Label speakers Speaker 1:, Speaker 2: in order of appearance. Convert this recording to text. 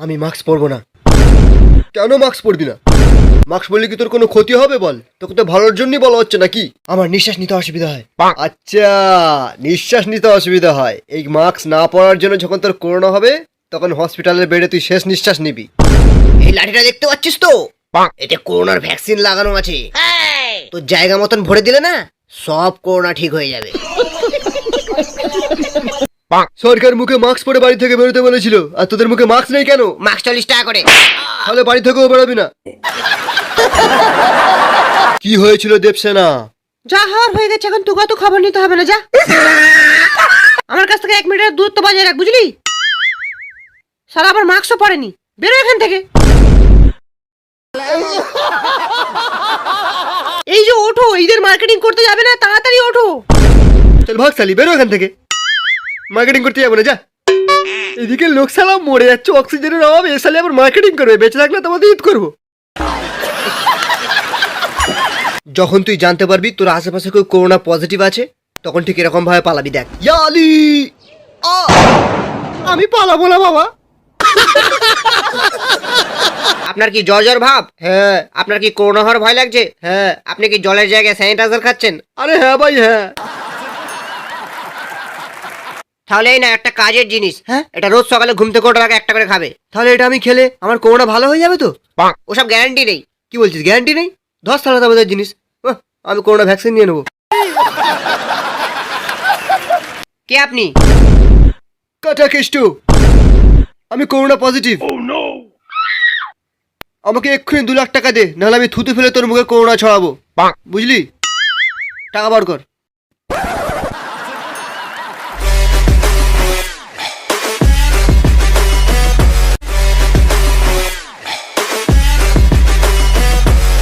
Speaker 1: আমি মাস্ক পরবো না। কেন মাস্ক পরবি না? মাস্ক পরলে কি তোর কোনো ক্ষতি হবে বল? তোকে তো ভালোর জন্যই বলা হচ্ছে নাকি? আমার নিঃশ্বাস নিতে অসুবিধা হয়। আচ্ছা, নিঃশ্বাস নিতে অসুবিধা হয়। এই মাস্ক না পরার জন্য যখন তোর করোনা হবে তখন হসপিটালের বেডে তুই শেষ নিঃশ্বাস নিবি। এই লাঠিটা দেখতে পাচ্ছিস তো? এতে করোনার ভ্যাকসিন লাগানো আছে। তো জায়গা মতন ভরে দিলে না, সব করোনা ঠিক হয়ে যাবে। সরকার মুখে মাস্ক পরে বাড়ি থেকে বেরোতে বলেছিল, আর তোদের মুখে মাস্ক নেই কেন? মাস্ক 40 টাকা করে। তাহলে বাড়ি থেকেও বেরোবি না। কি হয়েছিল দেবসেনা?
Speaker 2: যা হওয়ার হয়ে গেছে, এখন তোকে তো খবর নিতে হবে না, যা। আমার কাছ থেকে 1 মিনিটের দূরত্ব বজায় রাখ, বুঝলি? সারা আবার মাস্কও পরেনি, বেরো এখান থেকে। এই যে ওঠো, ঈদের মার্কেটিং করতে যাবে না? তাড়াতাড়ি ওঠো।
Speaker 1: চল ভাগ সালি, বেরো এখান থেকে। মার্কেটিং করতে যাবো না, যা। এদিকে লোক সালা মরে যাচ্ছে অক্সিজেনের অভাবে, এ সালে আবার মার্কেটিং করবে। বেঁচে থাকলে তোমাদের ঈদ করবো। যখন তুই জানতে পারবি তোর আশেপাশে কেউ করোনা পজিটিভ আছে, তখন ঠিক এরকম ভাবে পালাবি। দেখ, ইয়া আলী! আমি পালাবো না বাবা।
Speaker 2: আপনার কি জ্বর জ্বর ভাব?
Speaker 1: হ্যাঁ।
Speaker 2: আপনার কি করোনা হওয়ার ভয় লাগছে?
Speaker 1: হ্যাঁ।
Speaker 2: আপনি কি জলের জায়গায় স্যানিটাইজার খাচ্ছেন?
Speaker 1: আরে হ্যাঁ ভাই, হ্যাঁ।
Speaker 2: তাহলে এই না একটা কাজের জিনিস।
Speaker 1: হ্যাঁ?
Speaker 2: এটা রোজ সকালে ঘুম থেকে ওঠার আগে একটা করে খাবে।
Speaker 1: তাহলে এটা আমি খেলে আমার করোনা ভালো হয়ে যাবে তো?
Speaker 2: ওসব গ্যারান্টি নেই।
Speaker 1: কি বলছিস, গ্যারান্টি নেই? ধস তাহলে আমাদের জিনিস। আমি করোনা ভ্যাকসিন নিয়ে নেবো।
Speaker 2: কে আপনি?
Speaker 1: কাটা কেষ্টু, আমি করোনা পজিটিভ। আমাকে এক্ষুনি 2 লাখ টাকা দে, নাহলে আমি থুতু ফেলে তোর মুখে করোনা ছড়াবো। বুঝলি? টাকা বার কর।